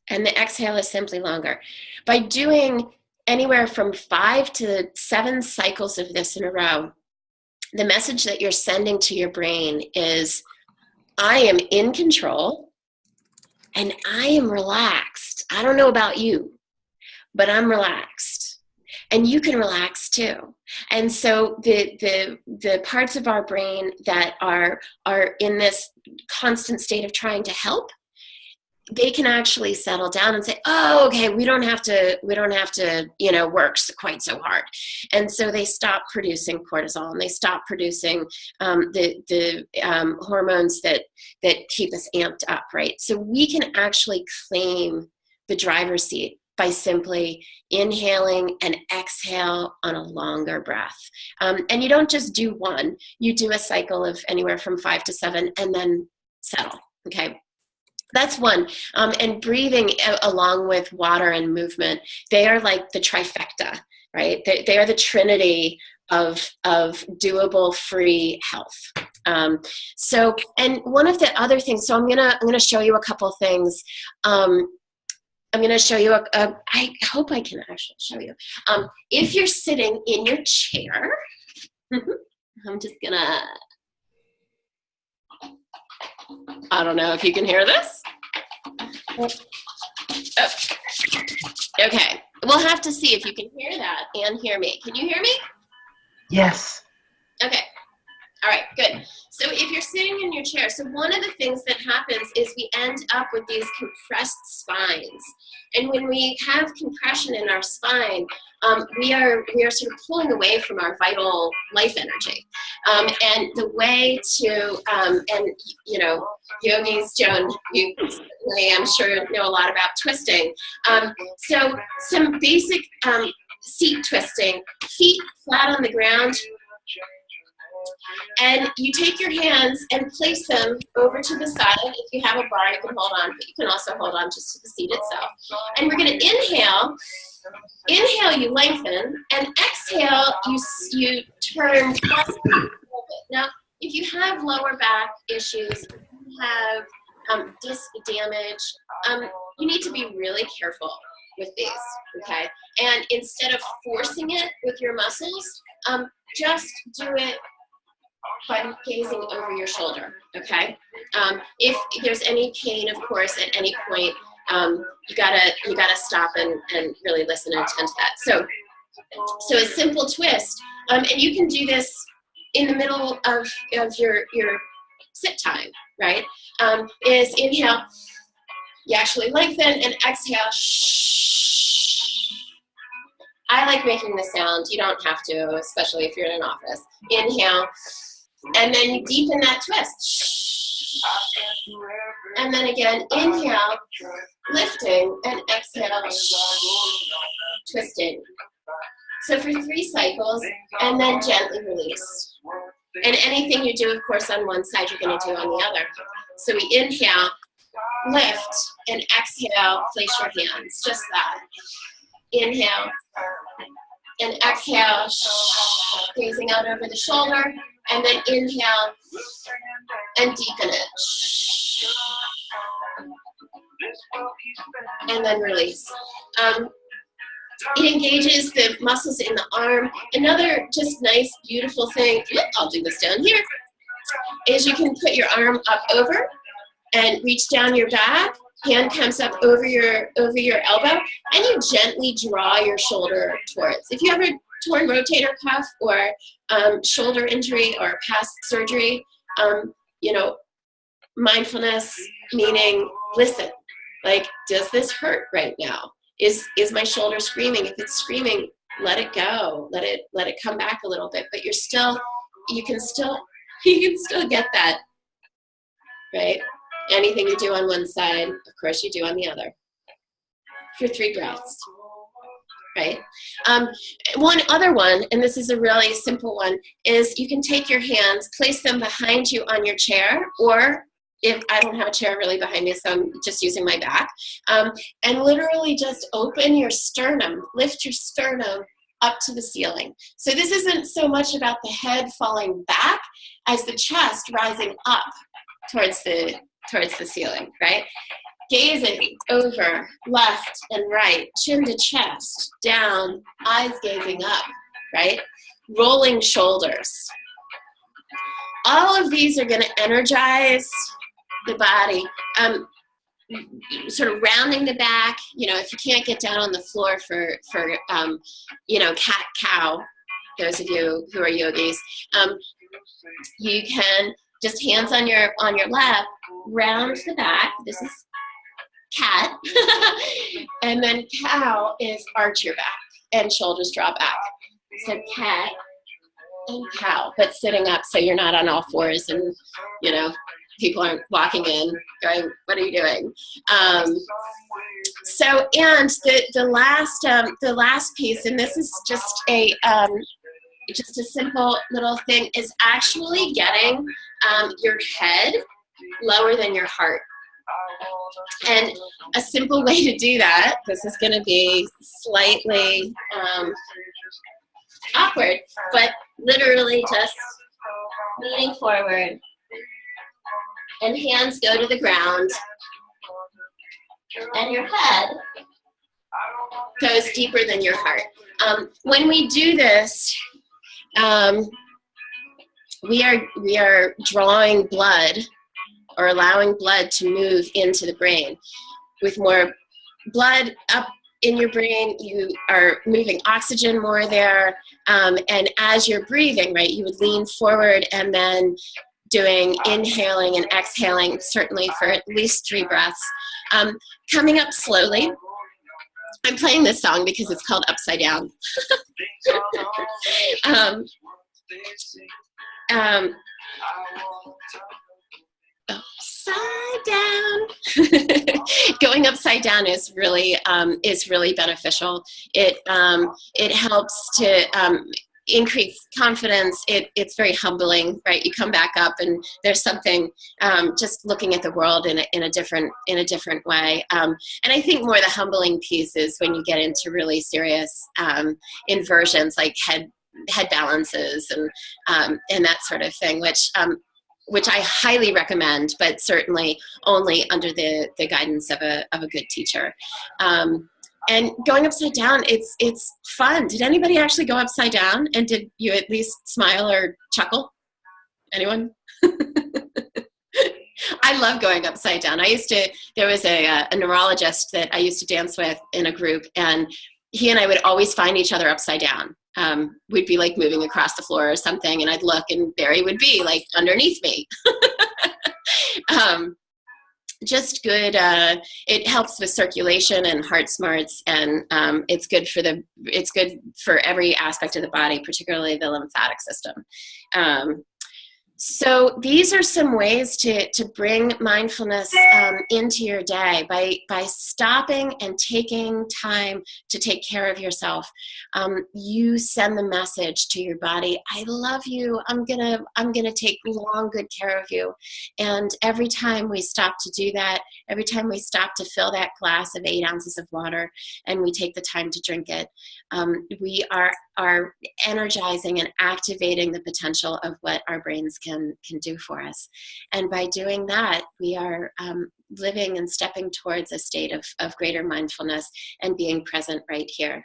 and the exhale is simply longer. By doing anywhere from 5 to 7 cycles of this in a row, the message that you're sending to your brain is, I am in control and I am relaxed. I don't know about you, but I'm relaxed. And you can relax too. And so the parts of our brain that are in this constant state of trying to help, they can actually settle down and say, oh, okay, we don't have to, work quite so hard. And so they stop producing cortisol, and they stop producing the hormones that keep us amped up, right? So we can actually claim the driver's seat by simply inhaling and exhale on a longer breath. And you don't just do one, you do a cycle of anywhere from 5 to 7 and then settle, okay? That's one. And breathing along with water and movement, they are like the trifecta, right? They are the trinity of doable free health. So, and one of the other things, so I'm gonna show you a couple things. I'm gonna show you I hope I can actually show you. If you're sitting in your chair, I'm just gonna, I don't know if you can hear this. Oh. Okay, we'll have to see if you can hear that and hear me. Can you hear me? Yes. Okay. All right, good. So if you're sitting in your chair, so one of the things that happens is we end up with these compressed spines. And when we have compression in our spine, we are sort of pulling away from our vital life energy. And the way to, and you know, yogis, Joan, you certainly, I'm sure, know a lot about twisting. So some basic seat twisting, feet flat on the ground. And you take your hands and place them over to the side. If you have a bar, you can hold on, but you can also hold on just to the seat itself. And we're going to inhale. Inhale, you lengthen, and exhale, you turn. Now, if you have lower back issues, if you have disc damage, you need to be really careful with these, okay? And instead of forcing it with your muscles, just do it by gazing over your shoulder, okay? If there's any pain, of course, at any point, you gotta stop and really listen and attend to that. So a simple twist, and you can do this in the middle of your sit time, right? Is inhale, you actually lengthen, and exhale, shh. I like making the sound. You don't have to, especially if you're in an office. Inhale. And then you deepen that twist. And then again, inhale, lifting, and exhale, twisting. So for 3 cycles, and then gently release. And anything you do, of course, on one side, you're going to do on the other. So we inhale, lift, and exhale, place your hands, just that. Inhale, and exhale, gazing out over the shoulder. And then inhale and deepen it. And then release. It engages the muscles in the arm. Another just nice, beautiful thing, I'll do this down here, is you can put your arm up over and reach down your back. Hand comes up over your elbow, and you gently draw your shoulder towards. If you have a torn rotator cuff or shoulder injury or past surgery, mindfulness meaning, listen, like, does this hurt right now? Is my shoulder screaming? If it's screaming, let it go. Let it come back a little bit. But you can still get that, right? Anything you do on one side, of course you do on the other. For 3 breaths. Right? One other one, and this is a really simple one, is you can take your hands, place them behind you on your chair, or if I don't have a chair really behind me, so I'm just using my back, and literally just open your sternum, lift your sternum up to the ceiling. So this isn't so much about the head falling back as the chest rising up towards the ceiling, right? gazing over left and right, chin to chest, down, eyes gazing up, right? Rolling shoulders. All of these are going to energize the body. Sort of rounding the back, if you can't get down on the floor for cat cow, those of you who are yogis, you can just hands on your lap, round the back. This is cat. And then cow is arch your back and shoulders drop back. So cat and cow, but sitting up so you're not on all fours and, people aren't walking in going, what are you doing? So, and the last piece, and this is just a simple little thing, is actually getting your head lower than your heart. And a simple way to do that, this is going to be slightly awkward, but literally just leaning forward and hands go to the ground and your head goes deeper than your heart. When we do this, we are drawing blood or allowing blood to move into the brain. With more blood up in your brain, you are moving oxygen more there. And as you're breathing, right, you would lean forward and then doing inhaling and exhaling, certainly for at least 3 breaths. Coming up slowly. I'm playing this song because it's called Upside Down. Upside down. Going upside down is really beneficial. It helps to increase confidence. It's very humbling, right? You come back up and there's something just looking at the world in a different way. And I think more the humbling piece is when you get into really serious inversions like head balances and that sort of thing, which I highly recommend, but certainly only under the guidance of a good teacher. And going upside down, it's fun. Did anybody actually go upside down? And did you at least smile or chuckle? Anyone? I love going upside down. There was a neurologist that I used to dance with in a group, and he and I would always find each other upside down. We'd be like moving across the floor or something, and I'd look and there he would be like underneath me. Just good. It helps with circulation and heart smarts, and it's good for every aspect of the body, particularly the lymphatic system. So these are some ways to bring mindfulness into your day by stopping and taking time to take care of yourself. You send the message to your body, I love you. I'm gonna take long, good care of you. And every time we stop to do that, every time we stop to fill that glass of 8 ounces of water and we take the time to drink it, we are energizing and activating the potential of what our brains can do for us. And by doing that, we are living and stepping towards a state of greater mindfulness and being present right here,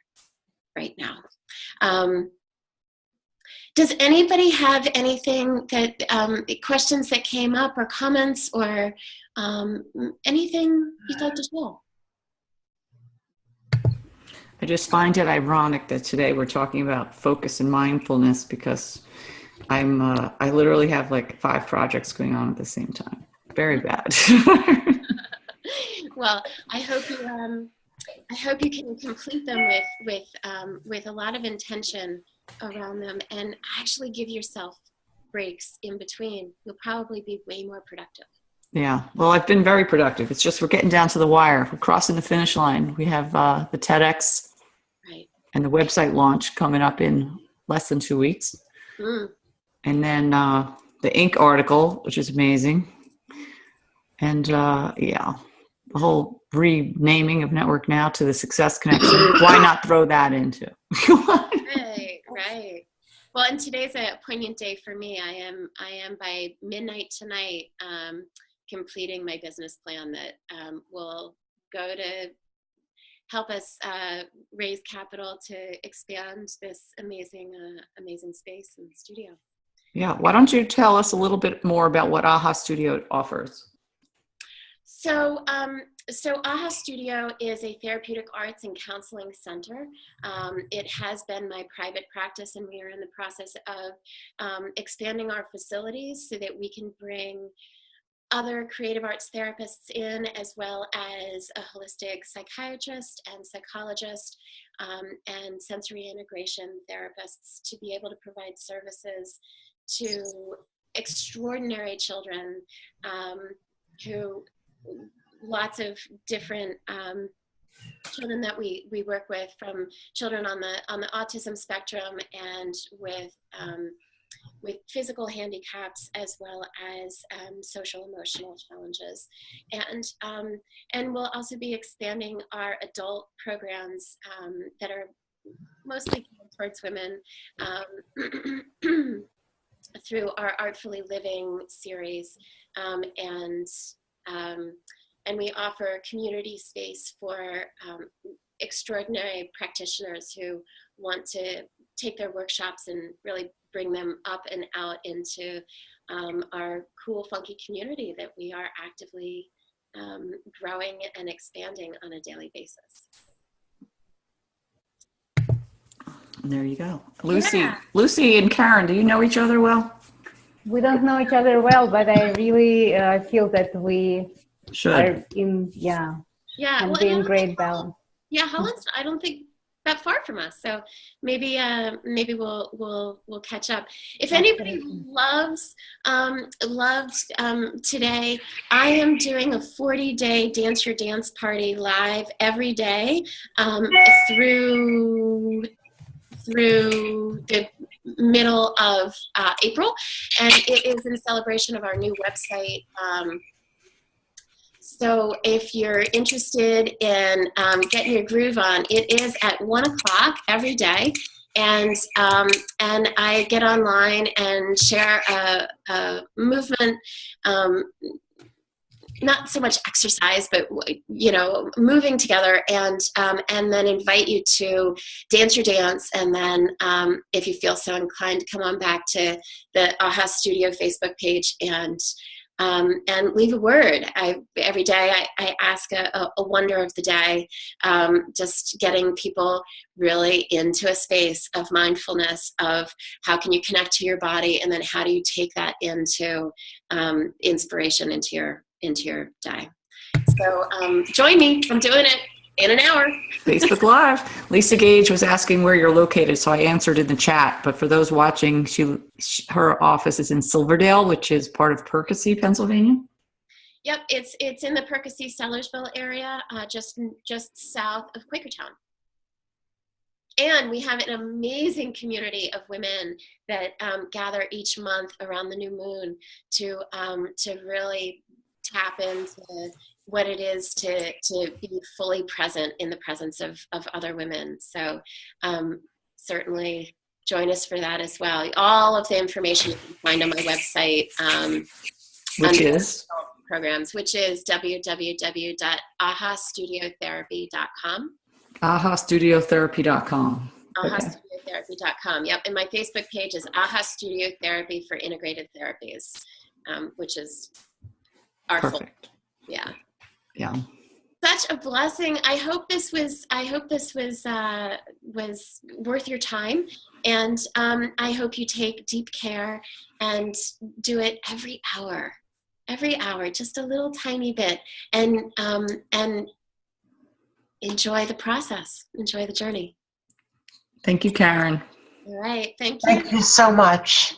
right now. Does anybody have anything questions that came up or comments or anything you'd like to share? I just find it ironic that today we're talking about focus and mindfulness because I literally have like 5 projects going on at the same time. Very bad. Well, I hope you can complete them with a lot of intention around them and actually give yourself breaks in between. You'll probably be way more productive. Yeah. Well, I've been very productive. It's just we're getting down to the wire. We're crossing the finish line. We have the TEDx and the website launch coming up in less than 2 weeks. And then the Inc. article, which is amazing. And the whole renaming of Network Now to the Success Connection. Why not throw that into? Right. Well, and today's a poignant day for me. I am by midnight tonight completing my business plan that will go to help us raise capital to expand this amazing space and studio. Yeah, why don't you tell us a little bit more about what AHA Studio offers? So AHA Studio is a therapeutic arts and counseling center. It has been my private practice, and we are in the process of expanding our facilities so that we can bring other creative arts therapists in, as well as a holistic psychiatrist and psychologist and sensory integration therapists to be able to provide services to extraordinary children who lots of different children that we work with, from children on the autism spectrum and with physical handicaps, as well as social emotional challenges. And we'll also be expanding our adult programs that are mostly geared towards women through our Artfully Living series. And we offer community space for extraordinary practitioners who want to take their workshops and really bring them up and out into our cool, funky community that we are actively growing and expanding on a daily basis. There you go. Lucy and Karen, do you know each other well? We don't know each other well, but I really feel that we are in, and be in great balance. Yeah, Holland's, I don't think that far from us, so maybe we'll catch up. If anybody loved today, I am doing a 40-day Dance Your Dance party live every day through the middle of April, and it is in celebration of our new website. So if you're interested in getting your groove on, it is at 1:00 every day, and I get online and share a movement. Not so much exercise, but moving together, and then invite you to dance your dance, and then if you feel so inclined, come on back to the AHA Studio Facebook page and leave a word. Every day I ask a wonder of the day, just getting people really into a space of mindfulness, of how can you connect to your body, and then how do you take that into inspiration into your day. So join me. I'm doing it in an hour. Facebook Live. Lisa Gage was asking where you're located, so I answered in the chat. But for those watching, her office is in Silverdale, which is part of Percy, Pennsylvania. Yep, it's in the Percy Sellersville area, just south of Quakertown. And we have an amazing community of women that gather each month around the new moon to really tap into what it is to be fully present in the presence of other women. So certainly join us for that as well. All of the information you can find on my website, which is programs, which is www.ahastudiotherapy.com. ahastudiotherapy.com. ahastudiotherapy.com. Yep. And my Facebook page is AHA Studio Therapy for Integrated Therapies, which is artful. Perfect. Yeah. Yeah. Such a blessing. I hope this was worth your time, and I hope you take deep care and do it every hour, just a little tiny bit, and enjoy the process, enjoy the journey. Thank you, Karen. All right. Thank you. Thank you so much.